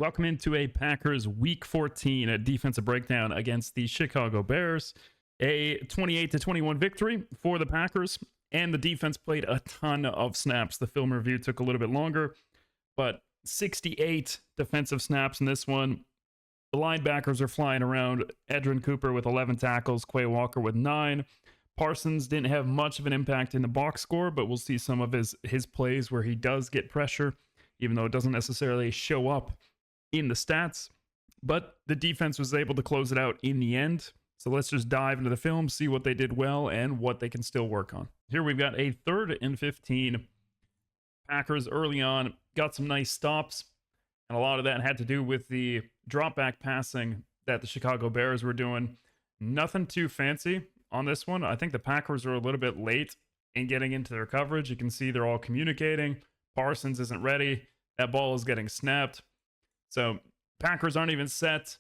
Welcome into a Packers Week 14 defensive breakdown against the Chicago Bears. A 28-21 victory for the Packers, and the defense played a ton of snaps. The film review took a little bit longer, but 68 defensive snaps in this one. The linebackers are flying around. Edrin Cooper with 11 tackles, Quay Walker with 9. Parsons didn't have much of an impact in the box score, but we'll see some of his plays where he does get pressure, even though it doesn't necessarily show up in the stats. But the defense was able to close it out in the end. So let's just dive into the film, see what they did well and what they can still work on. Here we've got a 3rd and 15. Packers early on got some nice stops, and a lot of that had to do with the drop back passing that the Chicago Bears were doing. Nothing too fancy on this one. I think the Packers are a little bit late in getting into their coverage. You can see they're all communicating. Parsons isn't ready. That ball is getting snapped. So Packers aren't even set,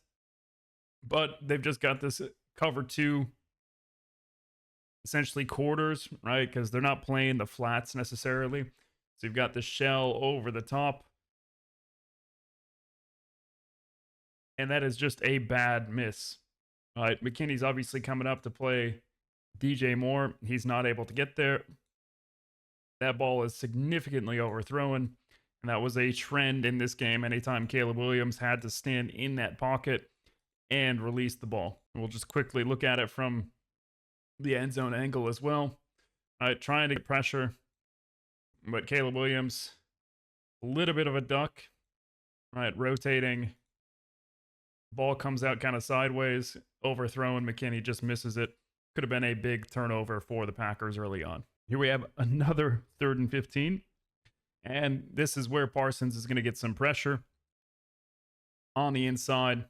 but they've just got this cover 2, essentially quarters, right? Because they're not playing the flats necessarily. So you've got the shell over the top. And that is just a bad miss. All right, McKinney's obviously coming up to play DJ Moore. He's not able to get there. That ball is significantly overthrown. And that was a trend in this game. Anytime Caleb Williams had to stand in that pocket and release the ball. We'll just quickly look at it from the end zone angle as well. All right, trying to get pressure. But Caleb Williams, a little bit of a duck. All right, rotating. Ball comes out kind of sideways, overthrown. McKinney just misses it. Could have been a big turnover for the Packers early on. Here we have another 3rd and 15. And this is where Parsons is going to get some pressure on the inside,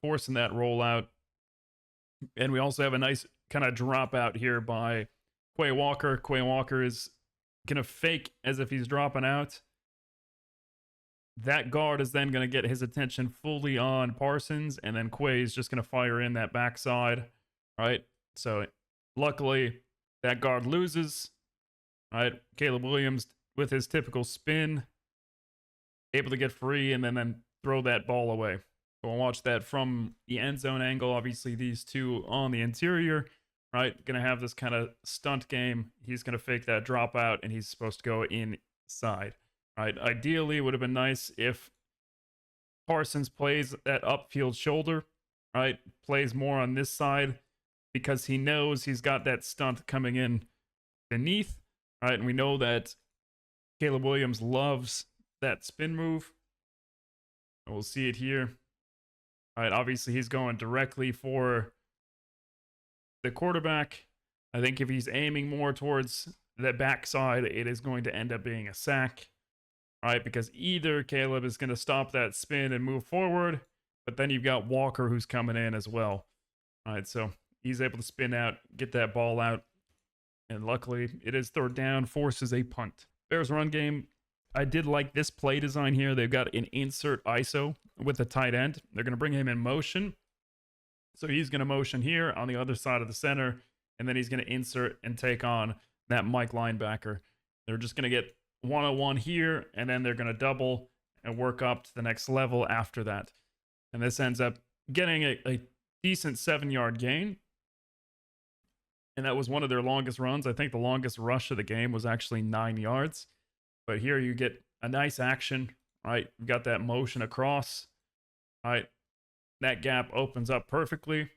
forcing that rollout. And we also have a nice kind of drop out here by Quay Walker. Quay Walker is going to fake as if he's dropping out. That guard is then going to get his attention fully on Parsons, and then Quay is just going to fire in that backside, right? So luckily, that guard loses, right? Caleb Williams with his typical spin, able to get free and then throw that ball away. We'll watch that from the end zone angle. Obviously, these two on the interior, right? Going to have this kind of stunt game. He's going to fake that dropout, and he's supposed to go inside, right? Ideally, it would have been nice if Parsons plays that upfield shoulder, right? Plays more on this side because he knows he's got that stunt coming in beneath, right? And we know that Caleb Williams loves that spin move. We'll see it here. All right, obviously he's going directly for the quarterback. I think if he's aiming more towards the backside, it is going to end up being a sack. All right, because either Caleb is going to stop that spin and move forward, but then you've got Walker who's coming in as well. All right, so he's able to spin out, get that ball out, and luckily it is 3rd down, forces a punt. Bears run game, I did like this play design here. They've got an insert ISO with the tight end. They're going to bring him in motion. So he's going to motion here on the other side of the center, and then he's going to insert and take on that Mike linebacker. They're just going to get one-on-one here, and then they're going to double and work up to the next level after that. And this ends up getting a decent 7-yard gain. And that was one of their longest runs. I think the longest rush of the game was actually 9 yards. But here you get a nice action, right? You've got that motion across, right? That gap opens up perfectly.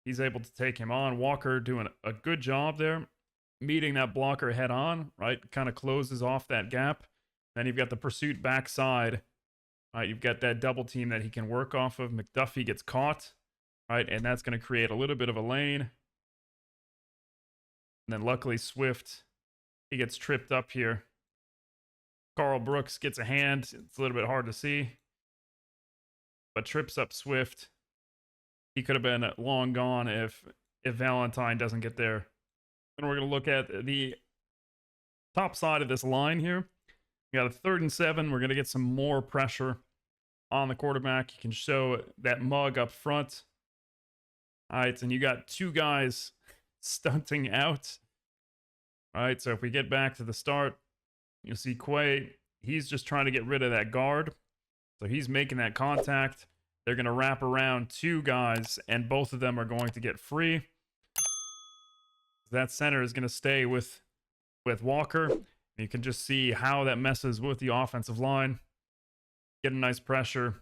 He's able to take him on. Walker doing a good job there, meeting that blocker head on, right? Kind of closes off that gap. Then you've got the pursuit backside, right? You've got that double team that he can work off of. McDuffie gets caught, right? And that's going to create a little bit of a lane. And then luckily Swift, he gets tripped up here. Carl Brooks gets a hand. It's a little bit hard to see, but trips up Swift. He could have been long gone if Valentine doesn't get there. And we're going to look at the top side of this line here. We got a 3rd and 7. We're going to get some more pressure on the quarterback. You can show that mug up front. All right, and you got 2 guys stunting out. All right, so if we get back to the start, you'll see Quay, he's just trying to get rid of that guard. So he's making that contact. They're going to wrap around 2 guys, and both of them are going to get free. That center is going to stay with Walker. You can just see how that messes with the offensive line. Get a nice pressure.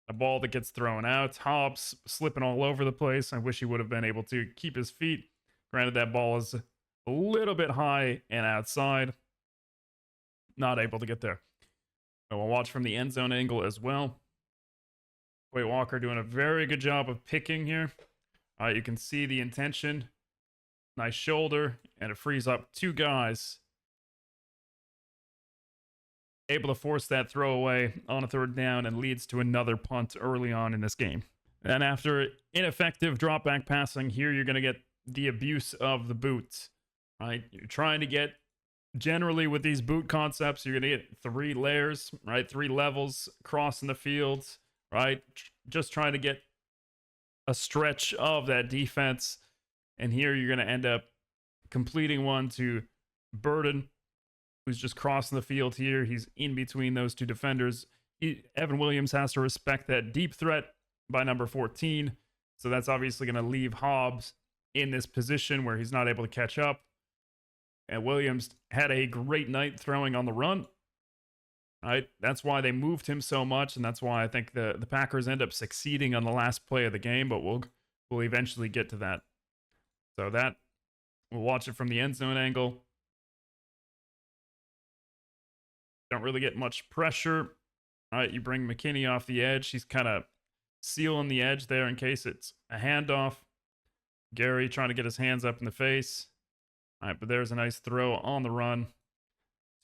A ball that gets thrown out. Hobbs slipping all over the place. I wish he would have been able to keep his feet. Granted, that ball is a little bit high and outside. Not able to get there. So we'll watch from the end zone angle as well. Quay Walker doing a very good job of picking here. You can see the intention. Nice shoulder, and it frees up 2 guys. Able to force that throwaway on a 3rd down and leads to another punt early on in this game. And after ineffective drop back passing, here you're going to get the abuse of the boot. Right? You're trying to get, generally with these boot concepts, you're going to get 3 layers, right? 3 levels crossing the field, right? Just trying to get a stretch of that defense. And here you're going to end up completing one to Burden, who's just crossing the field here. He's in between those 2 defenders. Evan Williams has to respect that deep threat by number 14. So that's obviously going to leave Hobbs in this position where he's not able to catch up. And Williams had a great night throwing on the run. Right? That's why they moved him so much, and that's why I think the Packers end up succeeding on the last play of the game, but we'll eventually get to that. So that, we'll watch it from the end zone angle. Don't really get much pressure. All right, you bring McKinney off the edge. He's kind of sealing the edge there in case it's a handoff. Gary trying to get his hands up in the face. All right, but there's a nice throw on the run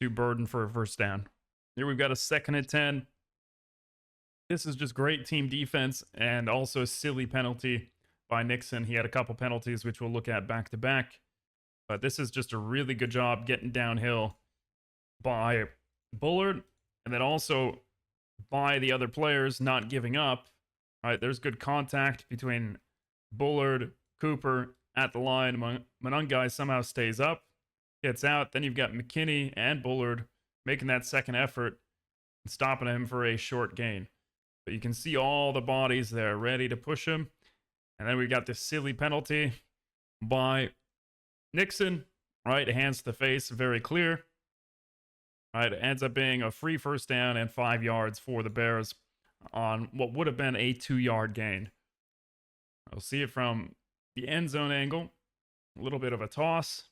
to Burden for a 1st down. Here we've got a 2nd and 10. This is just great team defense and also a silly penalty by Nixon. He had a couple penalties, which we'll look at back to back. But this is just a really good job getting downhill by Bullard, and then also by the other players not giving up. All right, there's good contact between Bullard, Cooper at the line. Monungai somehow stays up, gets out. Then you've got McKinney and Bullard making that 2nd effort and stopping him for a short gain. But you can see all the bodies there ready to push him. And then we got this silly penalty by Nixon, right? Hands to the face, very clear. Right, it ends up being a free 1st down and 5 yards for the Bears on what would have been a 2-yard gain. I'll see it from the end zone angle. A little bit of a toss.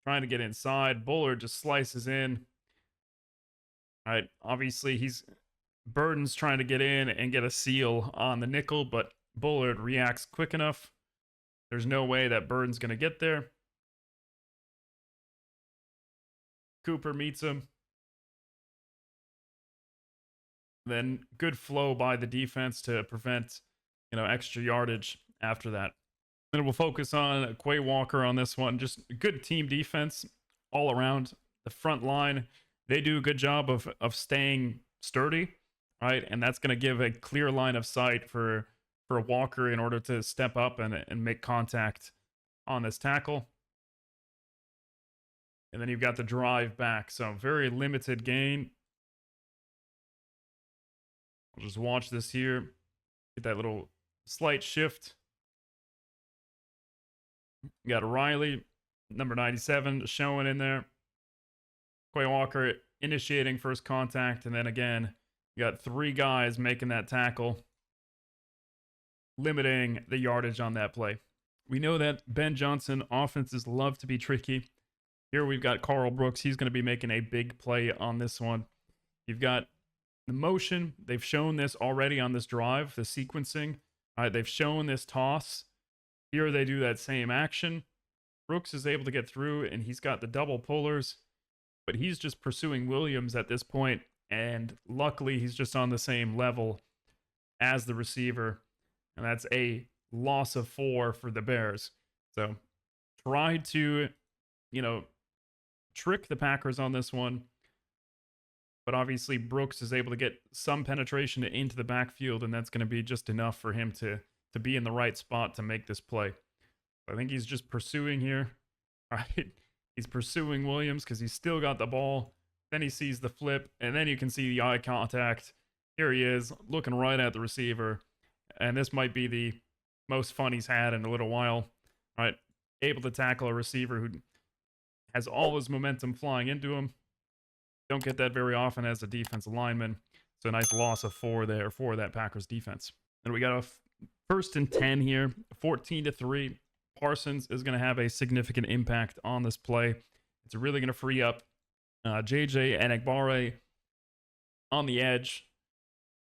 Trying to get inside. Bullard just slices in. All right, obviously Burden's trying to get in and get a seal on the nickel, but Bullard reacts quick enough. There's no way that Burden's going to get there. Cooper meets him. Then good flow by the defense to prevent, extra yardage after that. Then we'll focus on Quay Walker on this one. Just good team defense all around. The front line, they do a good job of staying sturdy, right? And that's going to give a clear line of sight for Walker in order to step up and make contact on this tackle. And then you've got the drive back. So very limited gain. I'll just watch this here. Get that little slight shift. You got Riley, number 97, showing in there. Quay Walker initiating first contact. And then again, you got 3 guys making that tackle, limiting the yardage on that play. We know that Ben Johnson offenses love to be tricky. Here we've got Carl Brooks. He's going to be making a big play on this one. You've got the motion. They've shown this already on this drive, the sequencing. They've shown this toss. Here they do that same action. Brooks is able to get through, and he's got the double pullers, but he's just pursuing Williams at this point, and luckily he's just on the same level as the receiver, and that's a loss of 4 for the Bears. So tried to, trick the Packers on this one, but obviously Brooks is able to get some penetration into the backfield, and that's going to be just enough for him to be in the right spot to make this play. I think he's just pursuing here. All right, he's pursuing Williams because he's still got the ball. Then he sees the flip, and then you can see the eye contact. Here he is, looking right at the receiver. And this might be the most fun he's had in a little while. Right? Able to tackle a receiver who has all his momentum flying into him. Don't get that very often as a defensive lineman. So a nice loss of 4 there for that Packers defense. And we got a first and 10 here, 14-3. Parsons is going to have a significant impact on this play. It's really going to free up JJ Enagbare on the edge.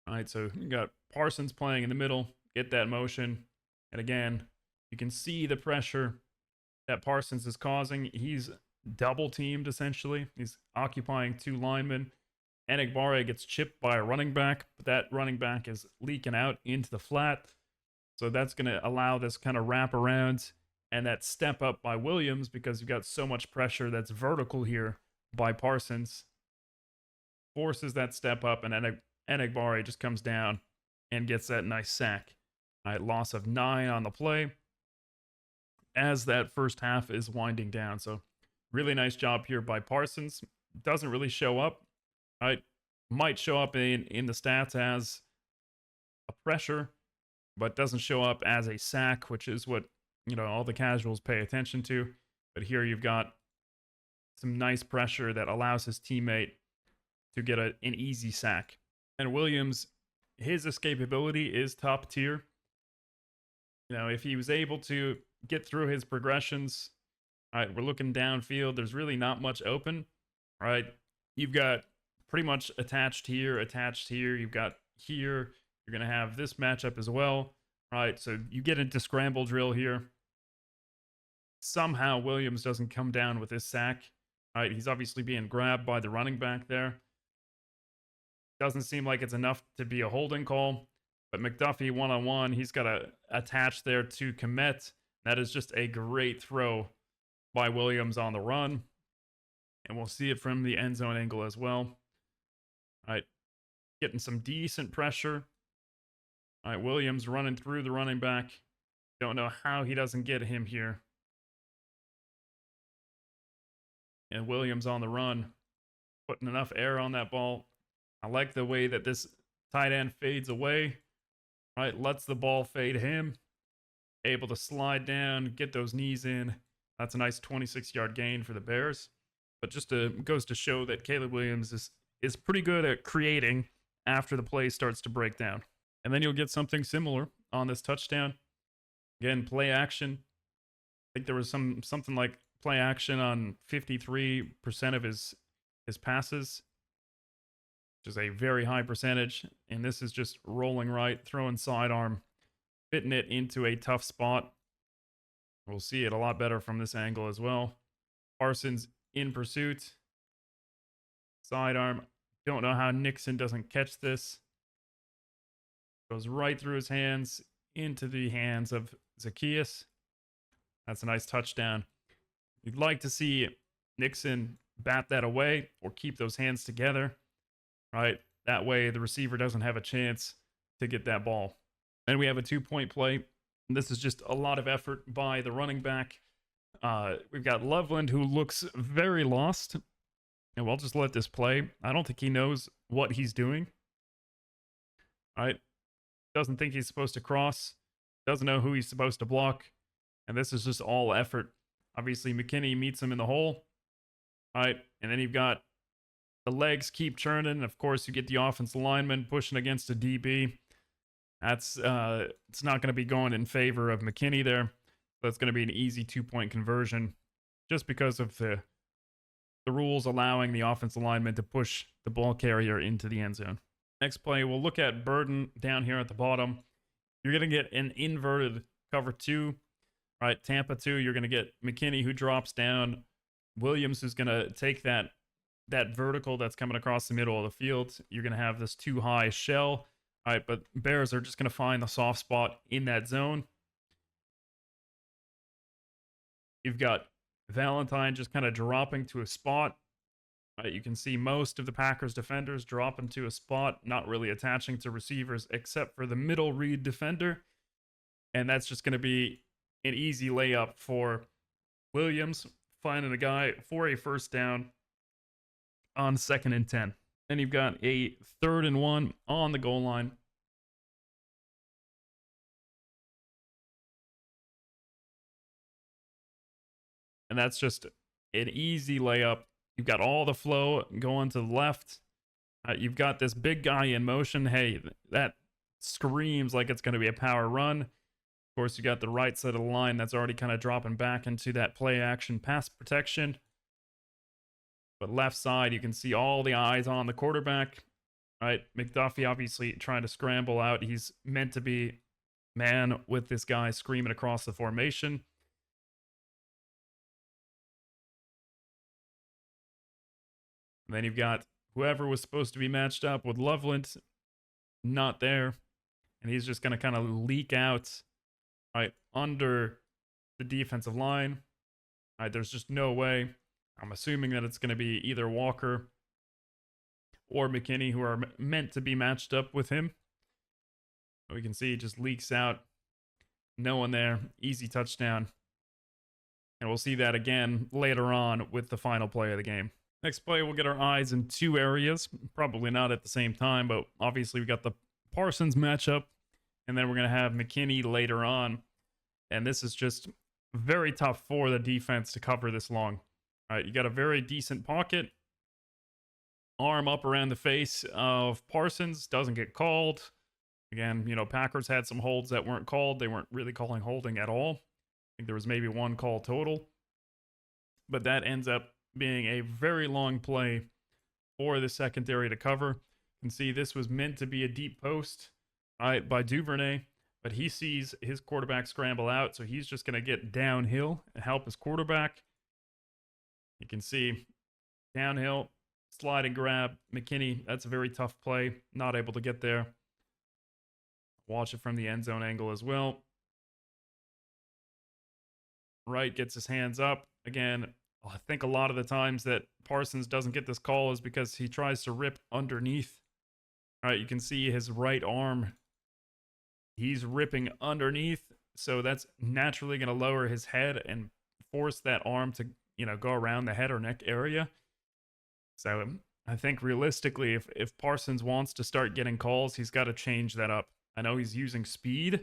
All right, so you got Parsons playing in the middle, get that motion. And again, you can see the pressure that Parsons is causing. He's double teamed essentially. He's occupying 2 linemen. Enagbare gets chipped by a running back, but that running back is leaking out into the flat. So that's going to allow this kind of wrap around and that step up by Williams, because you've got so much pressure that's vertical here by Parsons. Forces that step up, and Enagbare just comes down and gets that nice sack. All right, loss of 9 on the play as that first half is winding down. So really nice job here by Parsons. Doesn't really show up. All right, might show up in the stats as a pressure, but doesn't show up as a sack, which is what, you know, all the casuals pay attention to. But here you've got some nice pressure that allows his teammate to get an easy sack. And Williams, his escapability is top tier. You know, if he was able to get through his progressions, all right, we're looking downfield. There's really not much open, right? You've got pretty much attached here. You've got here. You're going to have this matchup as well, right? So you get into scramble drill here. Somehow Williams doesn't come down with this sack. All right, he's obviously being grabbed by the running back there. Doesn't seem like it's enough to be a holding call. But McDuffie one-on-one, he's got to attach there to commit. That is just a great throw by Williams on the run. And we'll see it from the end zone angle as well. All right, getting some decent pressure. All right, Williams running through the running back. Don't know how he doesn't get him here. And Williams on the run, putting enough air on that ball. I like the way that this tight end fades away. Right, lets the ball fade him. Able to slide down, get those knees in. That's a nice 26-yard gain for the Bears. But just goes to show that Caleb Williams is pretty good at creating after the play starts to break down. And then you'll get something similar on this touchdown. Again, play action. I think there was something like play action on 53% of his passes, which is a very high percentage. And this is just rolling right, throwing sidearm, fitting it into a tough spot. We'll see it a lot better from this angle as well. Parsons in pursuit. Sidearm. Don't know how Nixon doesn't catch this. Goes right through his hands into the hands of Zacchaeus. That's a nice touchdown. You'd like to see Nixon bat that away or keep those hands together, right? That way the receiver doesn't have a chance to get that ball. And we have a 2-point play. And this is just a lot of effort by the running back. We've got Loveland, who looks very lost. And we'll just let this play. I don't think he knows what he's doing. All right. Doesn't think he's supposed to cross. Doesn't know who he's supposed to block. And this is just all effort. Obviously, McKinney meets him in the hole. All right. And then you've got the legs keep churning. Of course, you get the offensive lineman pushing against a DB. That's it's not going to be going in favor of McKinney there. That's going to be an easy 2-point conversion just because of the rules allowing the offensive lineman to push the ball carrier into the end zone. Next play, we'll look at Burden down here at the bottom. You're going to get an inverted cover 2. Right, Tampa 2, you're going to get McKinney, who drops down. Williams, who's going to take that vertical that's coming across the middle of the field. You're going to have this too high shell. All right, but Bears are just going to find the soft spot in that zone. You've got Valentine just kind of dropping to a spot. Right, you can see most of the Packers defenders dropping to a spot, not really attaching to receivers except for the middle read defender. And that's just going to be an easy layup for Williams, finding a guy for a first down on 2nd and 10. Then you've got a 3rd and 1 on the goal line. And that's just an easy layup. You've got all the flow going to the left. You've got this big guy in motion. Hey, that screams like it's going to be a power run. Of course, you got the right side of the line that's already kind of dropping back into that play action pass protection. But left side, you can see all the eyes on the quarterback. Right, McDuffie obviously trying to scramble out. He's meant to be man with this guy screaming across the formation. And then you've got whoever was supposed to be matched up with Loveland, not there. And he's just going to kind of leak out right under the defensive line. Right, there's just no way. I'm assuming that it's going to be either Walker or McKinney, who are meant to be matched up with him. We can see it just leaks out. No one there. Easy touchdown. And we'll see that again later on with the final play of the game. Next play, we'll get our eyes in 2 areas. Probably not at the same time, but obviously we got the Parsons matchup. And then we're going to have McKinney later on. And this is just very tough for the defense to cover this long. All right, you got a very decent pocket. Arm up around the face of Parsons, doesn't get called. Again, you know, Packers had some holds that weren't called. They weren't really calling holding at all. I think there was maybe 1 call total. But that ends up being a very long play for the secondary to cover. You can see this was meant to be a deep post by Duvernay, but he sees his quarterback scramble out, so he's just going to get downhill and help his quarterback. You can see downhill, slide and grab. McKinney, that's a very tough play. Not able to get there. Watch it from the end zone angle as well. Wright gets his hands up. Again, I think a lot of the times that Parsons doesn't get this call is because he tries to rip underneath. All right, you can see his right arm. He's ripping underneath, so that's naturally going to lower his head and force that arm to, you know, go around the head or neck area. So I think realistically, if Parsons wants to start getting calls, he's got to change that up. I know he's using speed,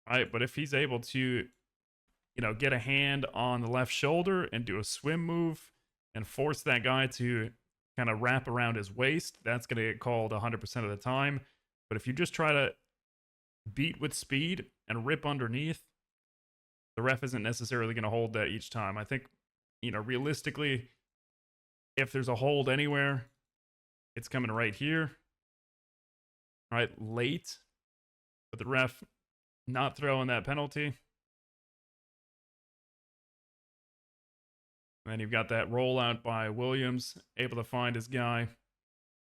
right? But if he's able to, you know, get a hand on the left shoulder and do a swim move and force that guy to kind of wrap around his waist, that's going to get called 100% of the time. But if you just try to beat with speed and rip underneath, the ref isn't necessarily going to hold that each time. I think, you know, realistically, if there's a hold anywhere, it's coming right here, right, late, but the ref not throwing that penalty. And then you've got that rollout by Williams, able to find his guy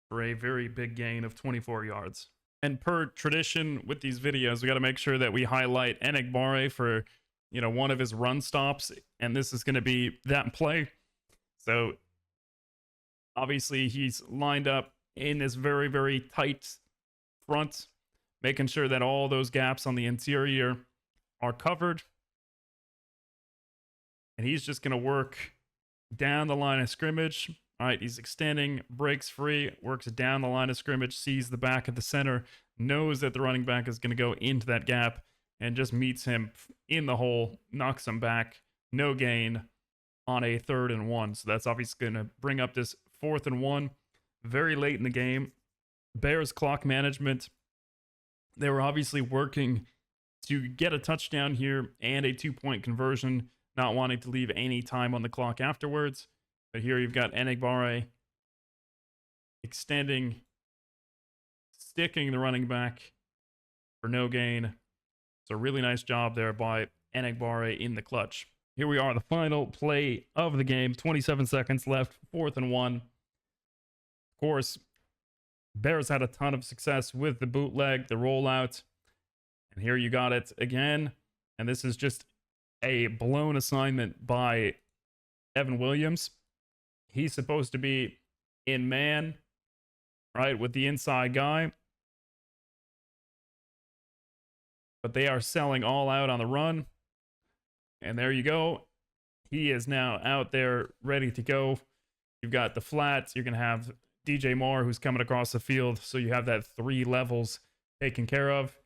for a very big gain of 24 yards. And per tradition with these videos, we got to make sure that we highlight Enagbare for, you know, one of his run stops, and this is going to be that play. So obviously he's lined up in this very, very tight front, making sure that all those gaps on the interior are covered. And he's just going to work down the line of scrimmage. All right, he's extending, breaks free, works down the line of scrimmage, sees the back of the center, knows that the running back is going to go into that gap, and just meets him in the hole, knocks him back, no gain on a 3rd and 1. So that's obviously going to bring up this 4th and 1 very late in the game. Bears clock management. They were obviously working to get a touchdown here and a 2-point conversion, not wanting to leave any time on the clock afterwards. But here you've got Enagbare extending, sticking the running back for no gain. So really nice job there by Enagbare in the clutch. Here we are, the final play of the game. 27 seconds left, 4th and 1. Of course, Bears had a ton of success with the bootleg, the rollout. And here you got it again. And this is just a blown assignment by Evan Williams. He's supposed to be in man, right, with the inside guy. But they are selling all out on the run. And there you go. He is now out there ready to go. You've got the flats. You're going to have DJ Moore, who's coming across the field. So you have that 3 levels taken care of.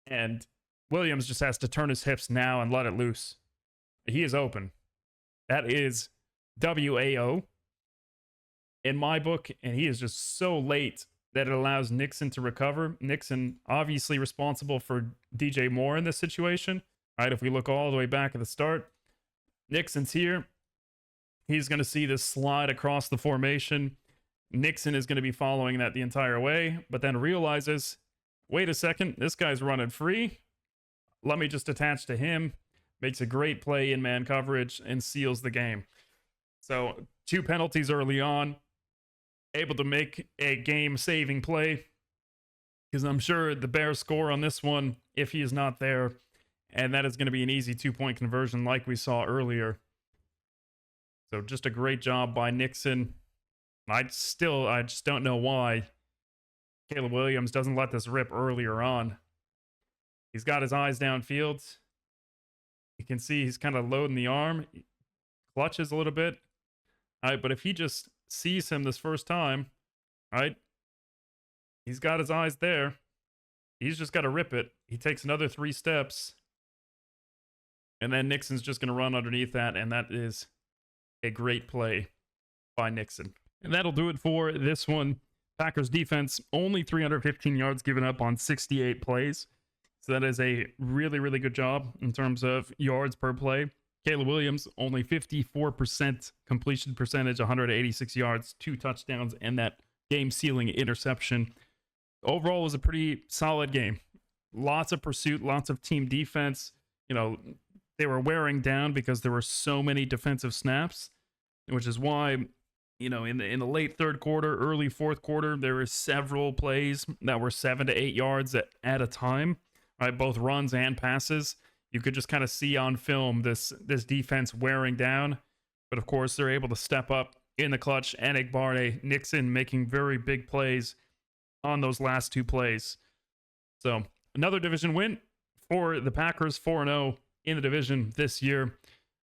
And Williams just has to turn his hips now and let it loose. He is open. That is WAO in my book. And he is just so late that it allows Nixon to recover. Nixon obviously responsible for DJ Moore in this situation. All right, if we look all the way back at the start, Nixon's here. He's going to see this slide across the formation. Nixon is going to be following that the entire way, but then realizes, wait a second, this guy's running free. Let me just attach to him. Makes a great play in man coverage and seals the game. So 2 penalties early on. Able to make a game-saving play, because I'm sure the Bears score on this one if he is not there, and that is going to be an easy 2-point conversion like we saw earlier. So just a great job by Nixon. I just don't know why Caleb Williams doesn't let this rip earlier on. He's got his eyes downfield. You can see he's kind of loading the arm. He clutches a little bit. All right, but if he just sees him this first time, right? He's got his eyes there. He's just got to rip it. He takes another 3 steps. And then Nixon's just going to run underneath that. And that is a great play by Nixon. And that'll do it for this one. Packers defense, only 315 yards given up on 68 plays. So that is a really, really good job in terms of yards per play. Caleb Williams, only 54% completion percentage, 186 yards, 2 touchdowns, and that game-sealing interception. Overall, was a pretty solid game. Lots of pursuit, lots of team defense. You know, they were wearing down because there were so many defensive snaps, which is why, you know, in the late third quarter, early fourth quarter, there were several plays that were 7 to 8 yards at a time, right? Both runs and passes. You could just kind of see on film this defense wearing down. But of course, they're able to step up in the clutch. And Egbare, Nixon making very big plays on those last 2 plays. So another division win for the Packers, 4-0 in the division this year.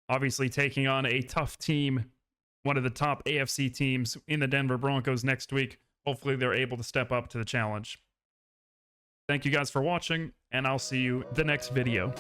Obviously taking on a tough team, one of the top AFC teams in the Denver Broncos next week. Hopefully they're able to step up to the challenge. Thank you guys for watching, and I'll see you the next video.